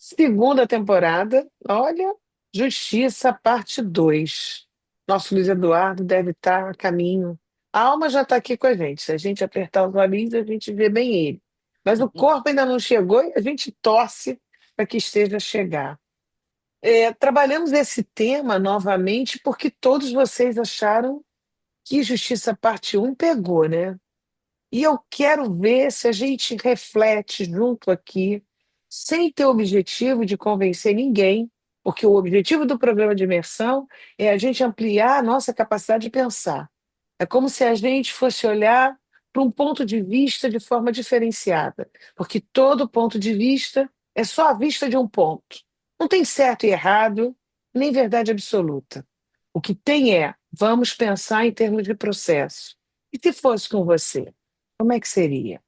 Segunda temporada, olha, Justiça, parte 2. Nosso Luiz Eduardo deve estar a caminho. A alma já está aqui com a gente. Se a gente apertar os olhinhos, a gente vê bem ele. Mas o corpo ainda não chegou e a gente torce para que esteja a chegar. Trabalhamos esse tema novamente porque todos vocês acharam que Justiça Parte um pegou, né? E eu quero ver se a gente reflete junto aqui, sem ter o objetivo de convencer ninguém, porque o objetivo do programa de imersão é a gente ampliar a nossa capacidade de pensar. É como se a gente fosse olhar para um ponto de vista de forma diferenciada, porque todo ponto de vista é só a vista de um ponto. Não tem certo e errado, nem verdade absoluta. O que tem é, vamos pensar em termos de processo. E se fosse com você? Como é que seria?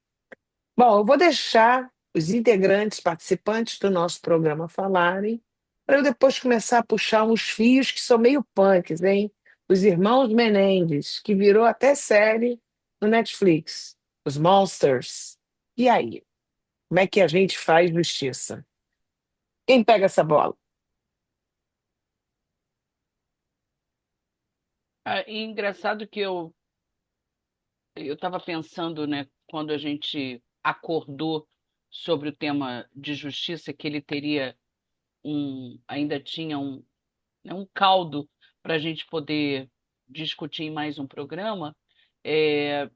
Bom, eu vou deixar os integrantes, participantes do nosso programa falarem, para eu depois começar a puxar uns fios que são meio punks, hein? Os Irmãos Menendez, que virou até série no Netflix, os Monsters. E aí? Como é que a gente faz justiça? Quem pega essa bola? E engraçado que eu estava pensando, né, quando a gente acordou sobre o tema de justiça, que ele teria ainda tinha né, um caldo para a gente poder discutir em mais um programa, é,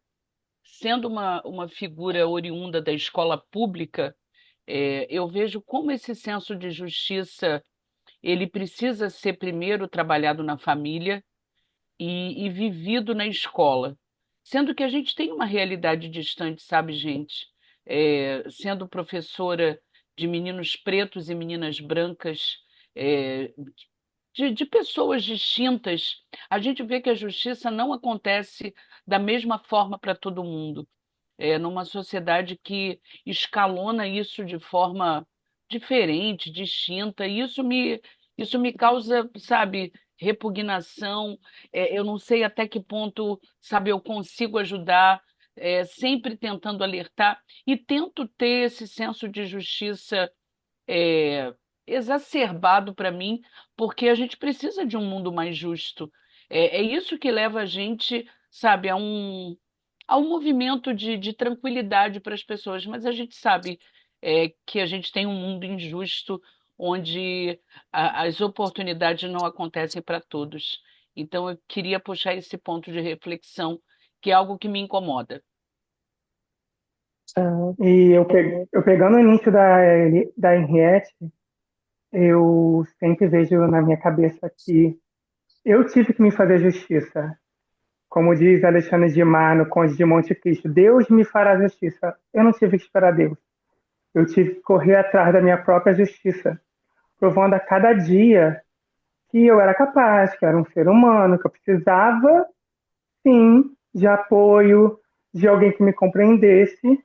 sendo uma figura oriunda da escola pública, eu vejo como esse senso de justiça ele precisa ser primeiro trabalhado na família e vivido na escola. Sendo que a gente tem uma realidade distante, sabe, gente? Sendo professora de meninos pretos e meninas brancas, é, de pessoas distintas, a gente vê que a justiça não acontece da mesma forma para todo mundo. Numa sociedade que escalona isso de forma diferente, distinta, e isso me causa, sabe, repugnação. Eu não sei até que ponto, sabe, eu consigo ajudar, sempre tentando alertar, e tento ter esse senso de justiça é, exacerbado para mim, porque a gente precisa de um mundo mais justo. É isso que leva a gente, sabe, a um movimento de tranquilidade para as pessoas, mas a gente sabe que a gente tem um mundo injusto onde as oportunidades não acontecem para todos. Então, eu queria puxar esse ponto de reflexão, que é algo que me incomoda. E eu pegando o início da Henriette, eu sempre vejo na minha cabeça que eu tive que me fazer justiça. Como diz Alexandre de Mar no Conde de Monte Cristo, Deus me fará justiça. Eu não tive que esperar Deus. Eu tive que correr atrás da minha própria justiça, provando a cada dia que eu era capaz, que eu era um ser humano, que eu precisava, sim, de apoio, de alguém que me compreendesse,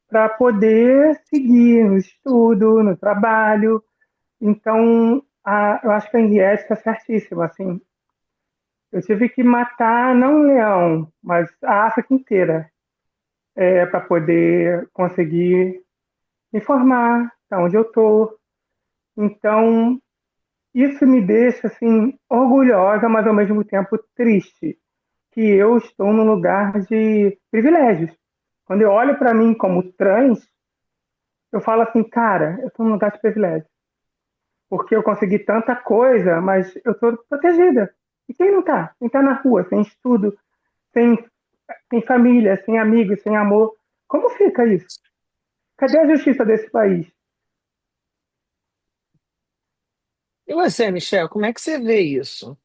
para poder seguir no estudo, no trabalho. Então, eu acho que a Henriette está certíssima. Assim, eu tive que matar não um leão, mas a África inteira, para poder conseguir me formar, tá onde eu estou. Então, isso me deixa assim orgulhosa, mas ao mesmo tempo triste, que eu estou num lugar de privilégios. Quando eu olho para mim como trans, eu falo assim, cara, eu estou num lugar de privilégio, porque eu consegui tanta coisa, mas eu estou protegida. E quem não está? Quem está na rua, sem estudo, sem, sem família, sem amigos, sem amor, como fica isso? Cadê a justiça desse país? E você, Michel, como é que você vê isso?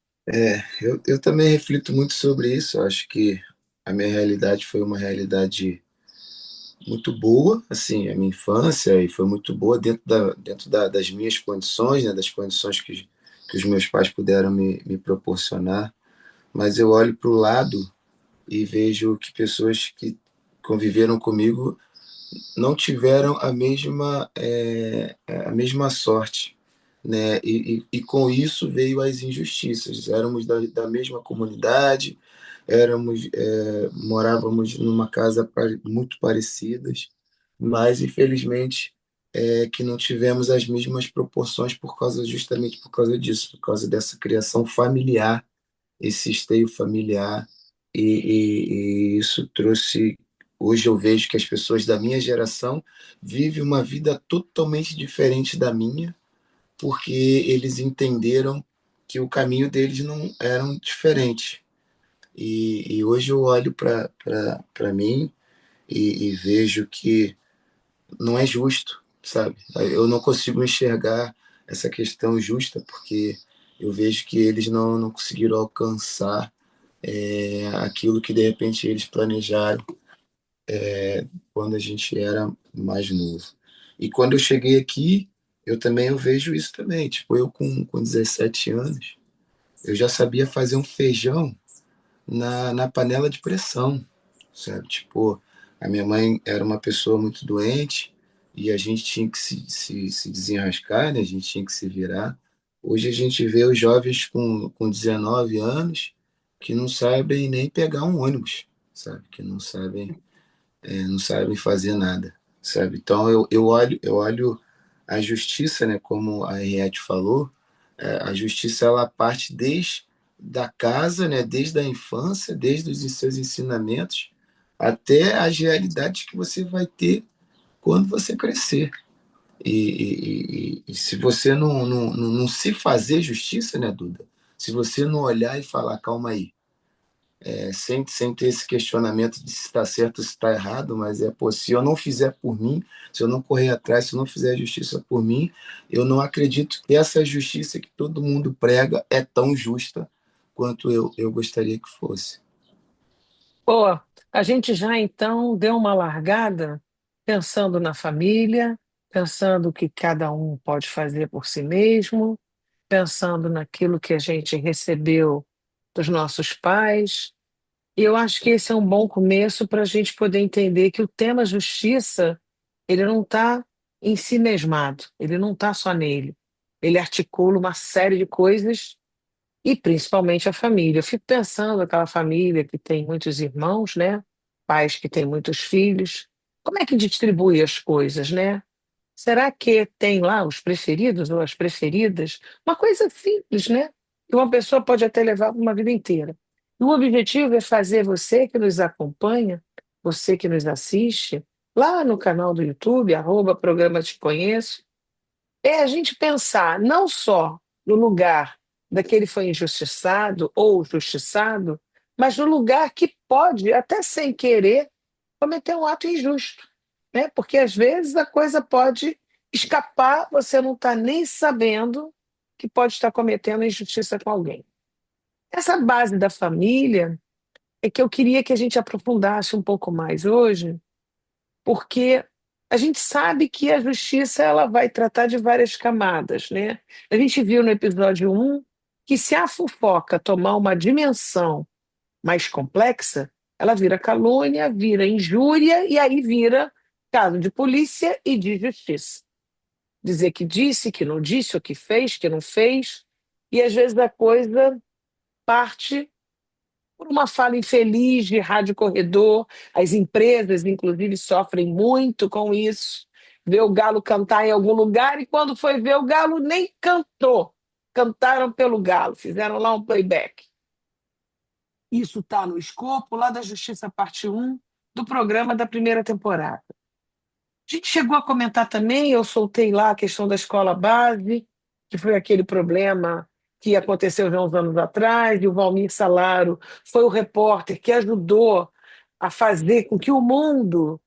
Eu também reflito muito sobre isso. Eu acho que a minha realidade foi uma realidade muito boa, assim, a minha infância, e foi muito boa das minhas condições, né, das condições que os meus pais puderam me proporcionar. Mas eu olho para o lado e vejo que pessoas que conviveram comigo não tiveram a mesma sorte, né? E com isso veio as injustiças. Éramos da mesma comunidade, morávamos numa casa muito parecidas, mas infelizmente é que não tivemos as mesmas proporções justamente por causa disso, por causa dessa criação familiar, esse esteio familiar, e isso trouxe. Hoje eu vejo que as pessoas da minha geração vivem uma vida totalmente diferente da minha, porque eles entenderam que o caminho deles não eram diferente. E hoje eu olho para mim e vejo que não é justo, sabe? Eu não consigo enxergar essa questão justa, porque eu vejo que eles não conseguiram alcançar aquilo que de repente eles planejaram quando a gente era mais novo. E quando eu cheguei aqui, eu vejo isso também. Tipo, eu com 17 anos, eu já sabia fazer um feijão na panela de pressão, sabe? Tipo, a minha mãe era uma pessoa muito doente e a gente tinha que se desenrascar, né? A gente tinha que se virar. Hoje a gente vê os jovens com 19 anos que não sabem nem pegar um ônibus, sabe? Que não sabem fazer nada, sabe? Então eu olho a justiça, né? Como a Henriette falou, a justiça ela parte desde da casa, né? Desde a infância, desde os seus ensinamentos, até as realidades que você vai ter quando você crescer. E se você não se fazer justiça, né, Duda? Se você não olhar e falar, calma aí, sem ter esse questionamento de se está certo ou se está errado, mas pô, se eu não fizer por mim, se eu não correr atrás, se eu não fizer justiça por mim, eu não acredito que essa justiça que todo mundo prega é tão justa quanto eu gostaria que fosse. Pô, a gente já então deu uma largada pensando na família, pensando o que cada um pode fazer por si mesmo, pensando naquilo que a gente recebeu dos nossos pais. E eu acho que esse é um bom começo para a gente poder entender que o tema justiça, ele não está em si mesmado, ele não está só nele. Ele articula uma série de coisas e principalmente a família. Eu fico pensando aquela família que tem muitos irmãos, né? Pais que têm muitos filhos. Como é que distribui as coisas, né? Será que tem lá os preferidos ou as preferidas? Uma coisa simples, né? Que uma pessoa pode até levar uma vida inteira. E o objetivo é fazer você que nos acompanha, você que nos assiste, lá no canal do YouTube, @programa Te Conheço, é a gente pensar não só no lugar daquele que foi injustiçado ou justiçado, mas no lugar que pode, até sem querer, cometer um ato injusto, né? Porque às vezes a coisa pode escapar, você não está nem sabendo que pode estar cometendo injustiça com alguém. Essa base da família é que eu queria que a gente aprofundasse um pouco mais hoje, porque a gente sabe que a justiça ela vai tratar de várias camadas, né? A gente viu no episódio 1 que se a fofoca tomar uma dimensão mais complexa, ela vira calúnia, vira injúria e aí vira caso de polícia e de justiça. Dizer que disse, que não disse, o que não fez, e às vezes a coisa parte por uma fala infeliz de rádio corredor. As empresas, inclusive, sofrem muito com isso. Ver o galo cantar em algum lugar e quando foi ver o galo nem cantou. Cantaram pelo galo, fizeram lá um playback. Isso está no escopo lá da Justiça Parte 1 do programa da primeira temporada. A gente chegou a comentar também, eu soltei lá a questão da escola base, que foi aquele problema que aconteceu já uns anos atrás, e o Valmir Salaro foi o repórter que ajudou a fazer com que o mundo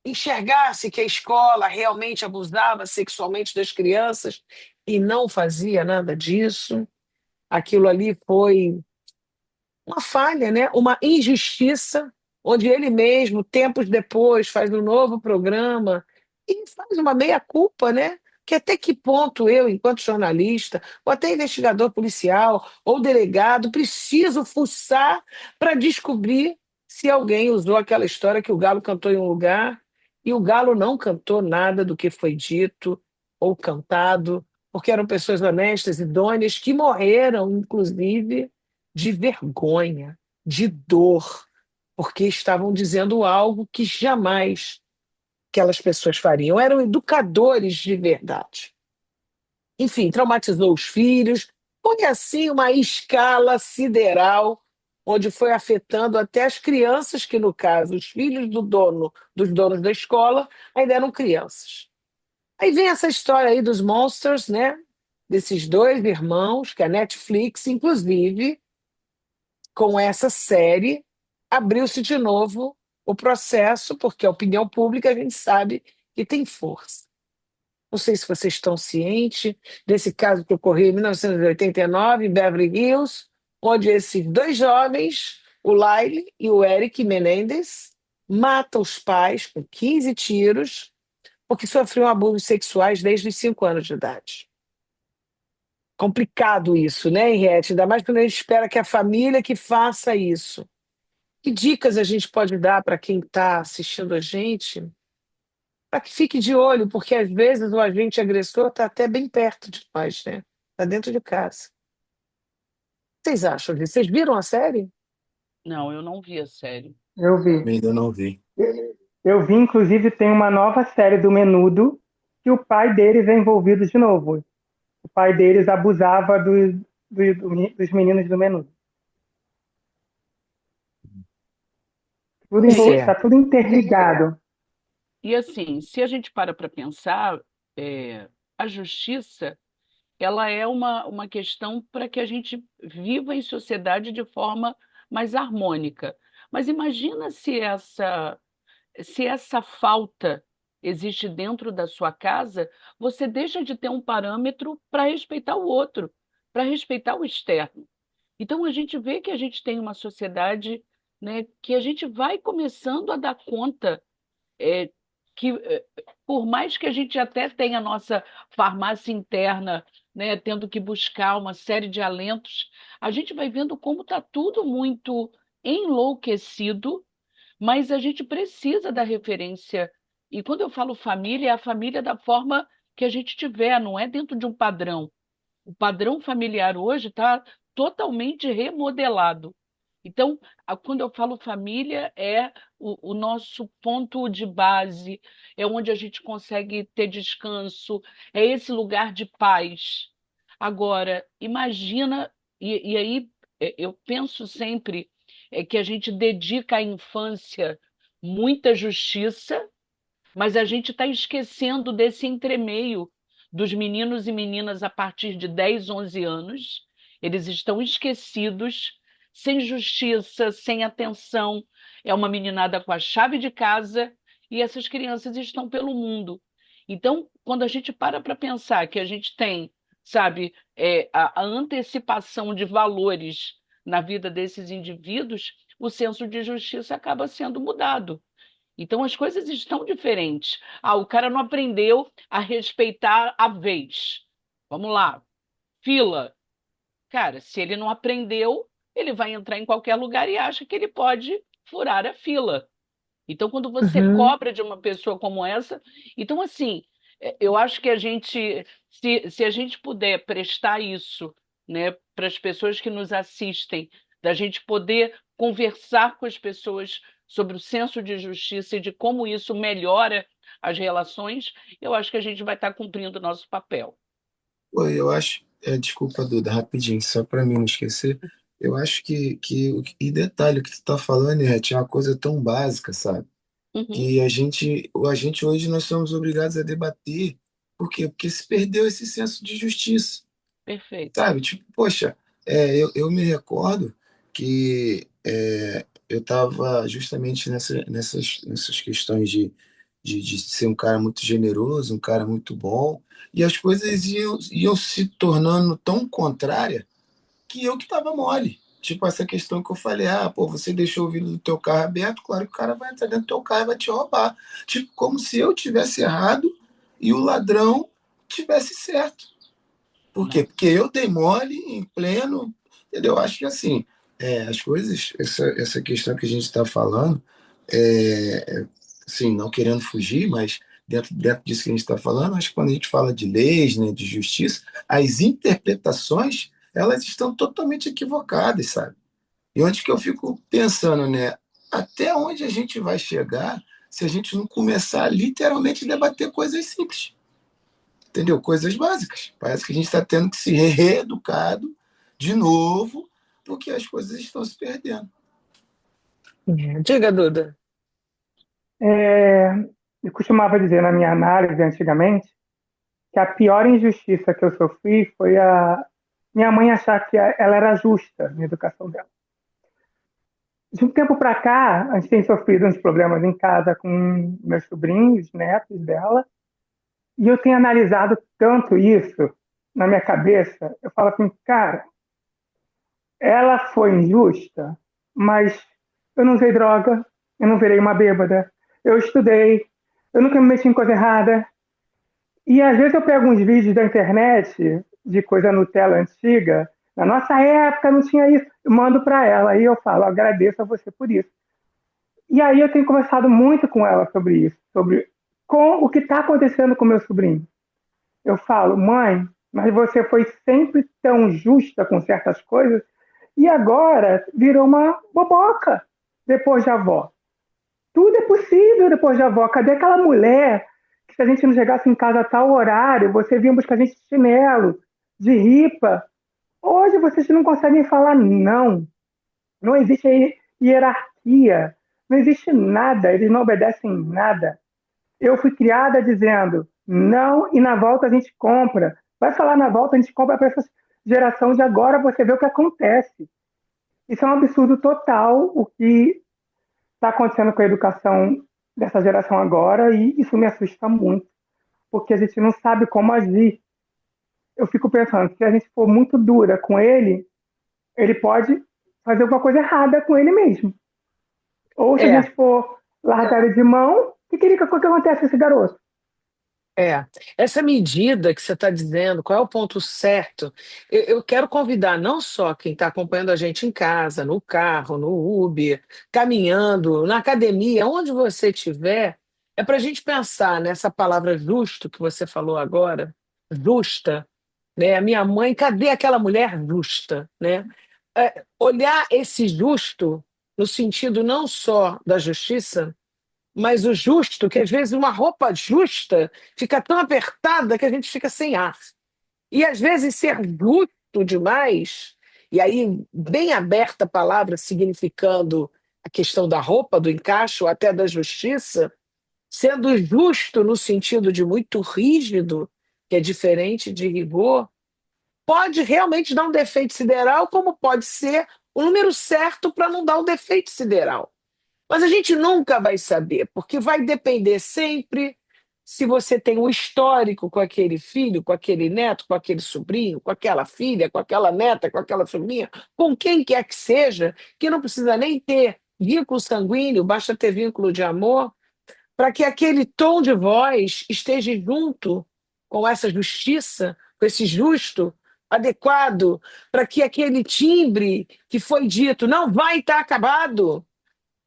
enxergasse que a escola realmente abusava sexualmente das crianças e não fazia nada disso. Aquilo ali foi uma falha, né? Uma injustiça, onde ele mesmo, tempos depois, faz um novo programa e faz uma meia-culpa, né? Que até que ponto eu, enquanto jornalista, ou até investigador policial, ou delegado, preciso fuçar para descobrir se alguém usou aquela história que o Galo cantou em um lugar e o Galo não cantou nada do que foi dito ou cantado, porque eram pessoas honestas, idôneas, que morreram, inclusive de vergonha, de dor, porque estavam dizendo algo que jamais aquelas pessoas fariam, eram educadores de verdade. Enfim, traumatizou os filhos, foi assim uma escala sideral, onde foi afetando até as crianças, que no caso, os filhos dos donos da escola, ainda eram crianças. Aí vem essa história aí dos Monsters, né? Desses dois irmãos, que a Netflix, inclusive, com essa série, abriu-se de novo o processo, porque a opinião pública a gente sabe que tem força. Não sei se vocês estão cientes desse caso que ocorreu em 1989, em Beverly Hills, onde esses dois jovens, o Lyle e o Eric Menendez, matam os pais com 15 tiros, porque sofriam abusos sexuais desde os 5 anos de idade. Complicado isso, né, Henriette? Ainda mais quando a gente espera que a família que faça isso. Que dicas a gente pode dar para quem está assistindo a gente? Para que fique de olho, porque às vezes o agente agressor está até bem perto de nós, né? Está dentro de casa. O que vocês acham disso? Vocês viram a série? Não, eu não vi a série. Eu vi. Ainda não vi. Eu vi, inclusive, tem uma nova série do Menudo que o pai deles é envolvido de novo. O pai deles abusava dos meninos do Menudo. É, e, Está Certo. tudo interligado. e assim, se a gente para pensar, a justiça, ela é uma questão para que a gente viva em sociedade de forma mais harmônica. Mas imagina se essa falta existe dentro da sua casa, você deixa de ter um parâmetro para respeitar o outro, para respeitar o externo. Então, a gente vê que a gente tem uma sociedade, né, que a gente vai começando a dar conta, é, que, por mais que a gente até tenha a nossa farmácia interna, né, tendo que buscar uma série de alentos, a gente vai vendo como está tudo muito enlouquecido, mas a gente precisa da referência. E quando eu falo família, é a família da forma que a gente tiver, não é dentro de um padrão. O padrão familiar hoje está totalmente remodelado. Então, quando eu falo família, é o nosso ponto de base, é onde a gente consegue ter descanso, é esse lugar de paz. Agora, imagina, e aí eu penso sempre que a gente dedica à infância muita justiça, mas a gente está esquecendo desse entremeio dos meninos e meninas a partir de 10, 11 anos. Eles estão esquecidos, sem justiça, sem atenção. É uma meninada com a chave de casa e essas crianças estão pelo mundo. Então, quando a gente para pensar que a gente tem, sabe, a antecipação de valores na vida desses indivíduos, o senso de justiça acaba sendo mudado. Então as coisas estão diferentes. Ah, o cara não aprendeu a respeitar a vez. Vamos lá, fila. Cara, se ele não aprendeu, ele vai entrar em qualquer lugar e acha que ele pode furar a fila. Então, quando você Uhum. cobra de uma pessoa como essa, então assim, eu acho que se a gente puder prestar isso, né, para as pessoas que nos assistem, da gente poder conversar com as pessoas sobre o senso de justiça e de como isso melhora as relações, eu acho que a gente vai estar cumprindo o nosso papel. Pô, eu acho, desculpa, Duda, rapidinho, só para mim não esquecer, eu acho e detalhe, o que tu tá falando, é uma coisa tão básica, sabe? Uhum, Que a gente hoje nós somos obrigados a debater. Por quê? Porque se perdeu esse senso de justiça, perfeito. sabe? Tipo, poxa, eu me recordo que eu estava justamente nessas questões de ser um cara muito generoso, um cara muito bom, e as coisas iam se tornando tão contrárias que eu que estava mole. Tipo, essa questão que eu falei, pô, você deixou o vidro do teu carro aberto, claro que o cara vai entrar dentro do teu carro e vai te roubar. Tipo, como se eu tivesse errado e o ladrão tivesse certo. Por quê? Não, Porque eu dei mole em pleno, entendeu? Acho que assim, as coisas, essa questão que a gente está falando, assim, não querendo fugir, mas dentro disso que a gente está falando, acho que quando a gente fala de leis, né, de justiça, as interpretações, elas estão totalmente equivocadas, sabe? E onde que eu fico pensando, né? Até onde a gente vai chegar se a gente não começar a literalmente debater coisas simples, entendeu? Coisas básicas. Parece que a gente está tendo que se reeducado de novo, porque as coisas estão se perdendo. Diga, Duda. É, eu costumava dizer na minha análise antigamente que a pior injustiça que eu sofri foi a minha mãe achar que ela era justa na educação dela. De um tempo para cá, a gente tem sofrido uns problemas em casa com meus sobrinhos, netos dela, e eu tenho analisado tanto isso na minha cabeça. Eu falo assim, cara, ela foi injusta, mas eu não usei droga, eu não virei uma bêbada, eu estudei, eu nunca me meti em coisa errada. E às vezes eu pego uns vídeos da internet de coisa Nutella antiga, na nossa época não tinha isso, eu mando para ela e eu falo, agradeço a você por isso. E aí eu tenho conversado muito com ela sobre isso, sobre com o que está acontecendo com meu sobrinho. Eu falo, mãe, mas você foi sempre tão justa com certas coisas e agora virou uma boboca depois de avó. Tudo é possível depois de avó. Cadê aquela mulher que se a gente não chegasse em casa a tal horário, você vinha buscar a gente de chinelo, de ripa? Hoje vocês não conseguem falar não. Não existe hierarquia. Não existe nada. Eles não obedecem nada. Eu fui criada dizendo não e na volta a gente compra. Vai falar na volta, a gente compra para essa geração de agora, você vê o que acontece. Isso é um absurdo total, o que está acontecendo com a educação dessa geração agora, e isso me assusta muito, porque a gente não sabe como agir. Eu fico pensando, se a gente for muito dura com ele, ele pode fazer alguma coisa errada com ele mesmo. Ou se a É, gente for largar ele de mão, o que acontece com esse garoto? é. Essa medida que você está dizendo, qual é o ponto certo? Eu quero convidar não só quem está acompanhando a gente em casa, no carro, no Uber, caminhando, na academia, onde você estiver, é para a gente pensar nessa palavra justo que você falou agora, justa, né? A minha mãe, cadê aquela mulher justa, né? Olhar esse justo no sentido não só da justiça, mas o justo, que às vezes uma roupa justa fica tão apertada que a gente fica sem ar. E às vezes ser justo demais, e aí bem aberta a palavra significando a questão da roupa, do encaixe ou até da justiça, sendo justo no sentido de muito rígido, que é diferente de rigor, pode realmente dar um defeito sideral, como pode ser o número certo para não dar um defeito sideral. Mas a gente nunca vai saber, porque vai depender sempre se você tem um histórico com aquele filho, com aquele neto, com aquele sobrinho, com aquela filha, com aquela neta, com aquela sobrinha, com quem quer que seja, que não precisa nem ter vínculo sanguíneo, basta ter vínculo de amor, para que aquele tom de voz esteja junto com essa justiça, com esse justo, adequado, para que aquele timbre que foi dito não vai estar acabado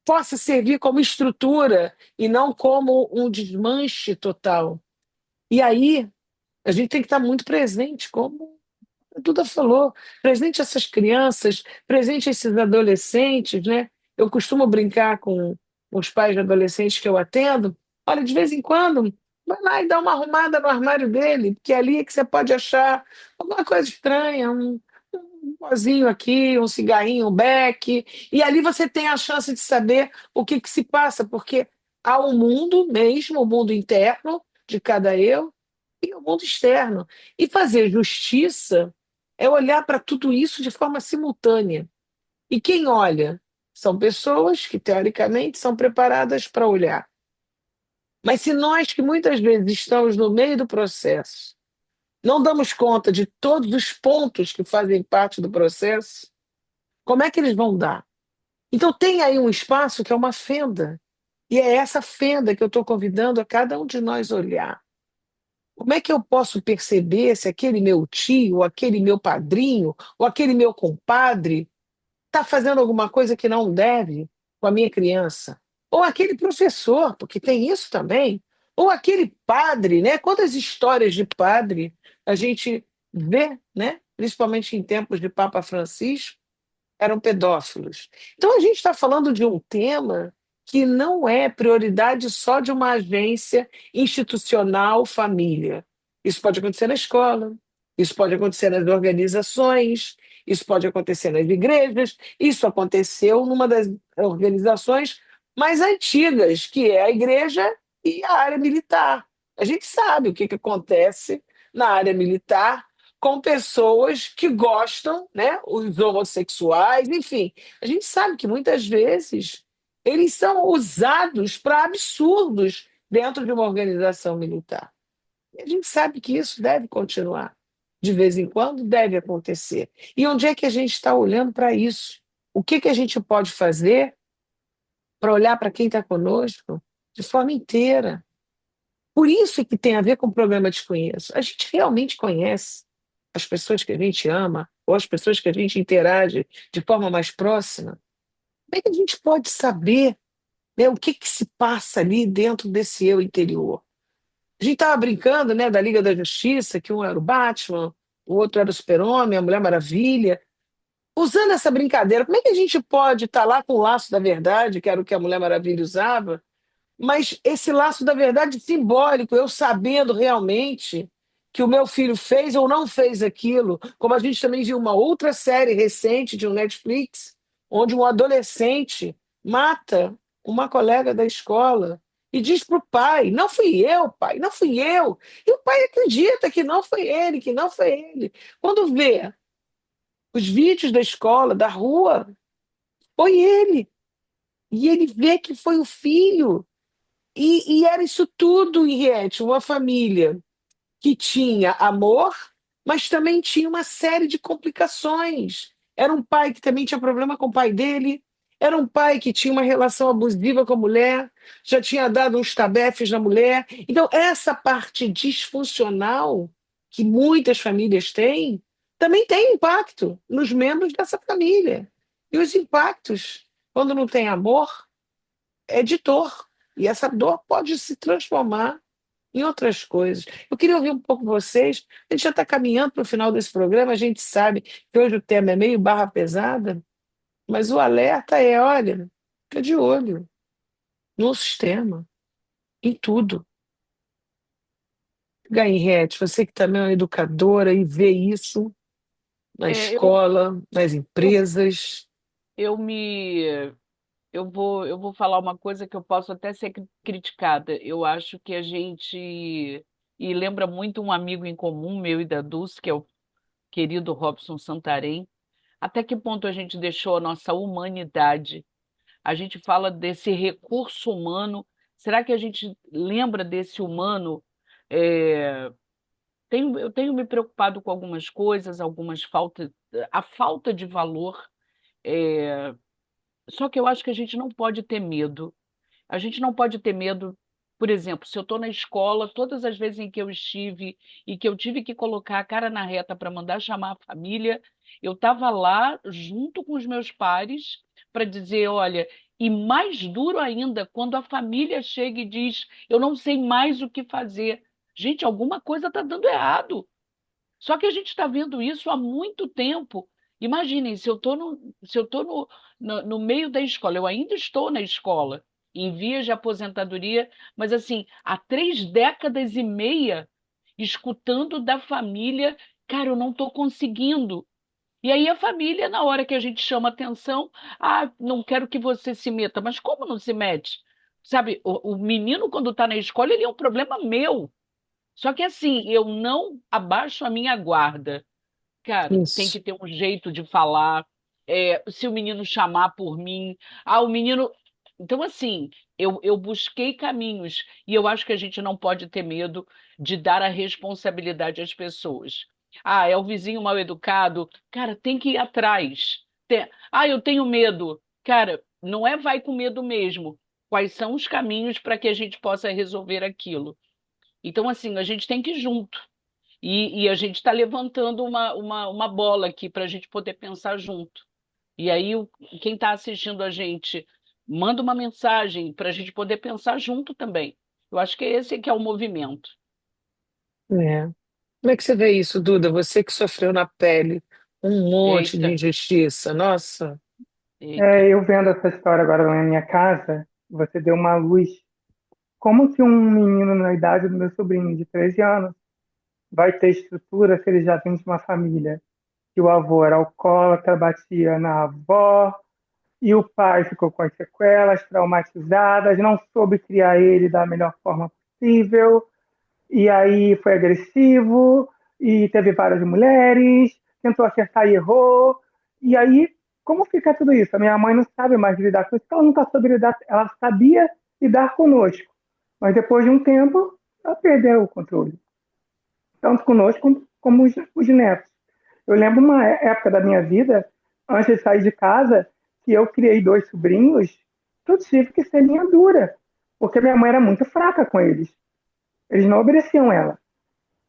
possa servir como estrutura e não como um desmanche total. E aí, a gente tem que estar muito presente, como a Duda falou, presente essas crianças, presente esses adolescentes, né? Eu costumo brincar com os pais de adolescentes que eu atendo. Olha, de vez em quando, vai lá e dá uma arrumada no armário dele, porque ali é que você pode achar alguma coisa estranha, um pozinho aqui, um cigarrinho, um beck, e ali você tem a chance de saber o que que se passa, porque há um mundo mesmo, o mundo interno de cada eu e o mundo externo. E fazer justiça é olhar para tudo isso de forma simultânea. E quem olha são pessoas que, teoricamente, são preparadas para olhar. Mas se nós, que muitas vezes estamos no meio do processo, não damos conta de todos os pontos que fazem parte do processo, como é que eles vão dar? Então, tem aí um espaço que é uma fenda. E é essa fenda que eu estou convidando a cada um de nós olhar. Como é que eu posso perceber se aquele meu tio, ou aquele meu padrinho, ou aquele meu compadre está fazendo alguma coisa que não deve com a minha criança? Ou aquele professor, porque tem isso também. Ou aquele padre, né? Quantas histórias de padre a gente vê, né? Principalmente em tempos de Papa Francisco, eram pedófilos. Então a gente está falando de um tema que não é prioridade só de uma agência institucional, família. Isso pode acontecer na escola, isso pode acontecer nas organizações, isso pode acontecer nas igrejas, isso aconteceu numa das organizações mais antigas, que é a igreja e a área militar. A gente sabe o que que acontece na área militar com pessoas que gostam, né, os homossexuais, enfim. A gente sabe que muitas vezes eles são usados para absurdos dentro de uma organização militar. E a gente sabe que isso deve continuar. De vez em quando deve acontecer. E onde é que a gente está olhando para isso? O que que a gente pode fazer para olhar para quem está conosco de forma inteira? Por isso que tem a ver com o programa Desconheço. A gente realmente conhece as pessoas que a gente ama ou as pessoas que a gente interage de forma mais próxima. Como é que a gente pode saber, né, o que que se passa ali dentro desse eu interior? A gente estava brincando, né, da Liga da Justiça, que um era o Batman, o outro era o Super-Homem, a Mulher Maravilha. Usando essa brincadeira, como é que a gente pode estar lá com o laço da verdade, que era o que a Mulher Maravilha usava, mas esse laço da verdade simbólico, eu sabendo realmente que o meu filho fez ou não fez aquilo, como a gente também viu uma outra série recente de um Netflix, onde um adolescente mata uma colega da escola e diz para o pai: não fui eu, pai, não fui eu. E o pai acredita que não foi ele, que não foi ele. Quando vê os vídeos da escola, da rua, foi ele. E ele vê que foi o filho. E era isso tudo, Henriette, uma família que tinha amor, mas também tinha uma série de complicações. Era um pai que também tinha problema com o pai dele, era um pai que tinha uma relação abusiva com a mulher, já tinha dado uns tabefes na mulher. Então, essa parte disfuncional que muitas famílias têm, também tem impacto nos membros dessa família. E os impactos, quando não tem amor, é de dor. E essa dor pode se transformar em outras coisas. Eu queria ouvir um pouco vocês. A gente já está caminhando para o final desse programa, a gente sabe que hoje o tema é meio barra pesada, mas o alerta é, olha, fica de olho no sistema, em tudo. Gainrete, você que também é uma educadora e vê isso na É, eu, escola, nas eu, empresas. eu me, eu vou falar uma coisa que eu posso até ser criticada. Eu acho que a gente, e lembra muito um amigo em comum meu e da Dulce, que é o querido Robson Santarém. Até que ponto a gente deixou a nossa humanidade? A gente fala desse recurso humano. Será que a gente lembra desse humano? É, eu tenho me preocupado com algumas coisas, algumas faltas, a falta de valor. é, Só que eu acho que a gente não pode ter medo. A gente não pode ter medo. Por exemplo, se eu estou na escola, todas as vezes em que eu estive e que eu tive que colocar a cara na reta para mandar chamar a família, eu estava lá junto com os meus pares para dizer, olha, e mais duro ainda, quando a família chega e diz, eu não sei mais o que fazer. Gente, alguma coisa está dando errado. Só que a gente está vendo isso há muito tempo. Imaginem, se eu estou no meio da escola, eu ainda estou na escola, em vias de aposentadoria, mas assim, há 3 décadas e meia, escutando da família, cara, eu não estou conseguindo. E aí a família, na hora que a gente chama atenção, não quero que você se meta. Mas como não se mete? Sabe, o menino, quando está na escola, ele é um problema meu. Só que assim, eu não abaixo a minha guarda. Cara, tem Isso. que ter um jeito de falar. Se o menino chamar por mim, o menino. Então, assim, eu busquei caminhos e eu acho que a gente não pode ter medo de dar a responsabilidade às pessoas. É o vizinho mal educado. Cara, tem que ir atrás. Eu tenho medo. Cara, não é vai com medo mesmo. Quais são os caminhos para que a gente possa resolver aquilo? Então, assim, a gente tem que ir junto. E a gente está levantando uma bola aqui para a gente poder pensar junto. E aí, quem está assistindo a gente, manda uma mensagem para a gente poder pensar junto também. Eu acho que esse que é o movimento. É. Como é que você vê isso, Duda? Você que sofreu na pele um monte de Eita, injustiça. Nossa. eita. Eu vendo essa história agora lá na minha casa, você deu uma luz. Como que um menino na idade do meu sobrinho, de 13 anos, vai ter estrutura se ele já vem de uma família que o avô era alcoólatra, batia na avó, e o pai ficou com as sequelas, traumatizadas, não soube criar ele da melhor forma possível, e aí foi agressivo, e teve várias mulheres, tentou acertar e errou, e aí, como fica tudo isso? A minha mãe não sabe mais lidar com isso, porque ela nunca soube lidar, ela sabia lidar conosco, mas depois de um tempo, ela perdeu o controle, tanto conosco como os netos. Eu lembro uma época da minha vida, antes de sair de casa, que eu criei dois sobrinhos, que eu tive que ser linha dura, porque minha mãe era muito fraca com eles. Eles não obedeciam ela.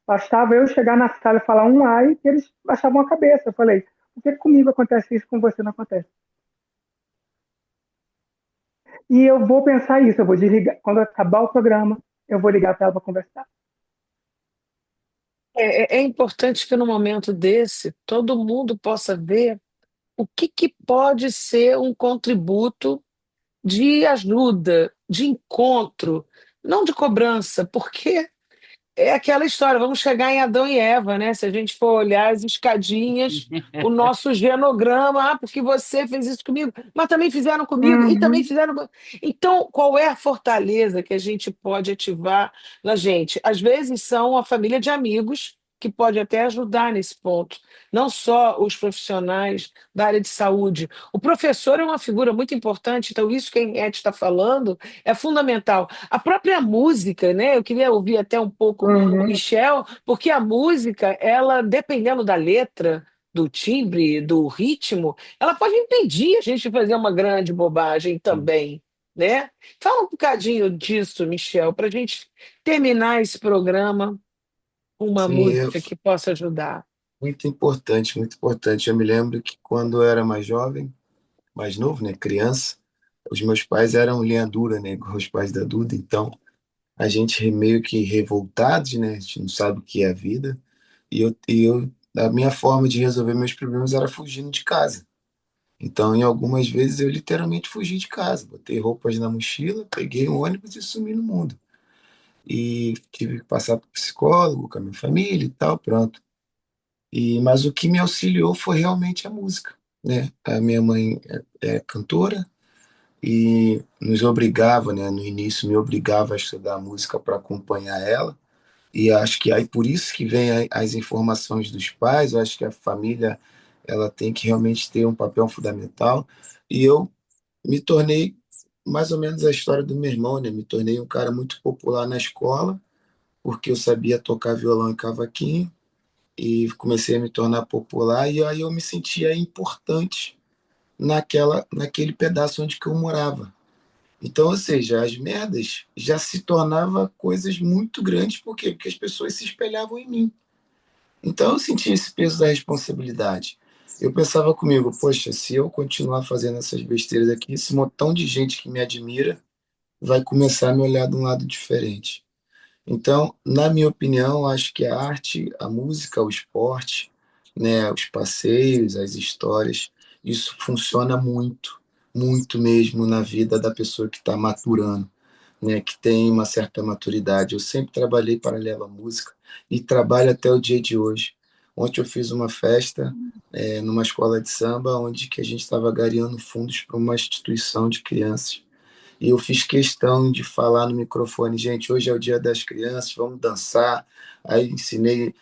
Bastava eu chegar na sala e falar um ai, que eles baixavam a cabeça. Eu falei, por que comigo acontece isso, com você não acontece? E eu vou pensar isso, eu vou desligar. Quando acabar o programa, eu vou ligar para ela para conversar. É importante que no momento desse todo mundo possa ver o que, que pode ser um contributo de ajuda, de encontro, não de cobrança, porque é aquela história, vamos chegar em Adão e Eva, né? Se a gente for olhar as escadinhas, o nosso genograma, porque você fez isso comigo, mas também fizeram comigo, e também Uhum, fizeram. Então, qual é a fortaleza que a gente pode ativar na gente? Às vezes são a família de amigos que pode até ajudar nesse ponto, não só os profissionais da área de saúde. O professor é uma figura muito importante, então isso que a Enquete está falando é fundamental. A própria música, né? Eu queria ouvir até um pouco o uhum. Michel, porque a música, ela, dependendo da letra, do timbre, do ritmo, ela pode impedir a gente de fazer uma grande bobagem também, né? Fala um bocadinho disso, Michel, para a gente terminar esse programa com uma Sim, música que possa ajudar. muito importante, muito importante. Eu me lembro que quando eu era mais jovem, mais novo, né, criança, os meus pais eram linha dura, né, igual os pais da Duda, então a gente meio que revoltados, né, a gente não sabe o que é a vida, a minha forma de resolver meus problemas era fugindo de casa. Então, em algumas vezes, eu literalmente fugi de casa, botei roupas na mochila, peguei um ônibus e sumi no mundo. E tive que passar por psicólogo, com a minha família e tal, pronto. Mas o que me auxiliou foi realmente a música, né? A minha mãe é cantora e nos obrigava, né? No início me obrigava a estudar música para acompanhar ela. E acho que aí por isso que vem as informações dos pais. Eu acho que a família ela tem que realmente ter um papel fundamental. E eu me tornei mais ou menos a história do meu irmão, né? Me tornei um cara muito popular na escola porque eu sabia tocar violão e cavaquinho e comecei a me tornar popular e aí eu me sentia importante naquele pedaço onde que eu morava. Então, ou seja, as merdas já se tornava coisas muito grandes, por quê? Porque as pessoas se espelhavam em mim. Então eu sentia esse peso da responsabilidade. Eu pensava comigo, poxa, se eu continuar fazendo essas besteiras aqui, esse montão de gente que me admira vai começar a me olhar de um lado diferente. Então, na minha opinião, acho que a arte, a música, o esporte, né, os passeios, as histórias, isso funciona muito, muito mesmo na vida da pessoa que está maturando, né, que tem uma certa maturidade. Eu sempre trabalhei paralelo à música e trabalho até o dia de hoje. Ontem eu fiz uma festa numa escola de samba, onde que a gente estava angariando fundos para uma instituição de crianças. E eu fiz questão de falar no microfone, gente, hoje é o dia das crianças, vamos dançar. Aí ensinei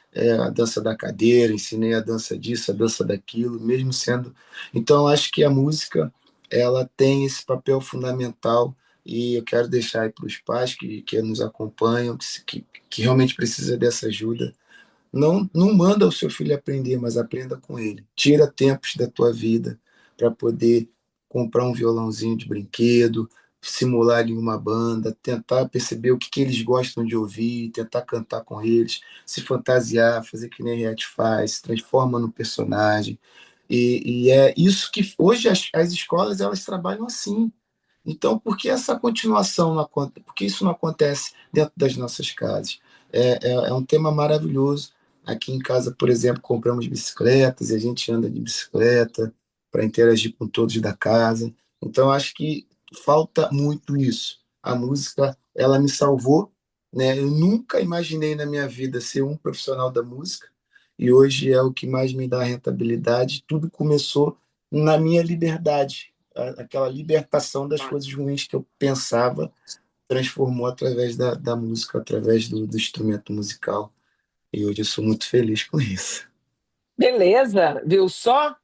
a dança da cadeira, ensinei a dança disso, a dança daquilo, mesmo sendo. Então, acho que a música ela tem esse papel fundamental e eu quero deixar aí para os pais que nos acompanham, que realmente precisa dessa ajuda. Não manda o seu filho aprender, mas aprenda com ele. Tira tempos da tua vida para poder comprar um violãozinho de brinquedo, simular ali uma banda, tentar perceber o que eles gostam de ouvir, tentar cantar com eles, se fantasiar, fazer que nem a Riet faz, se transforma no personagem. E é isso que hoje as escolas elas trabalham assim. Então, por que essa continuação não acontece? Por que isso não acontece dentro das nossas casas? É um tema maravilhoso. Aqui em casa, por exemplo, compramos bicicletas e a gente anda de bicicleta para interagir com todos da casa. Então, acho que falta muito isso. A música, ela me salvou, né? Eu nunca imaginei na minha vida ser um profissional da música e hoje é o que mais me dá rentabilidade. Tudo começou na minha liberdade, aquela libertação das coisas ruins que eu pensava transformou através da música, através do instrumento musical. E hoje eu sou muito feliz com isso. Beleza, viu só?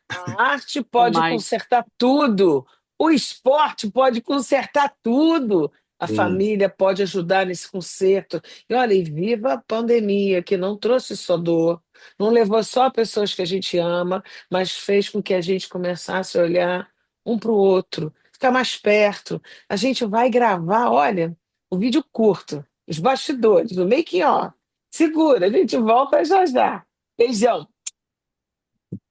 A arte pode Demais. consertar tudo, o esporte pode consertar tudo, a Sim, família pode ajudar nesse conserto. E olha, e viva a pandemia, que não trouxe só dor, não levou só pessoas que a gente ama, mas fez com que a gente começasse a olhar um para o outro, ficar mais perto. A gente vai gravar, olha, o vídeo curto, os bastidores, o making of. Segura, a gente volta já já. Beijão.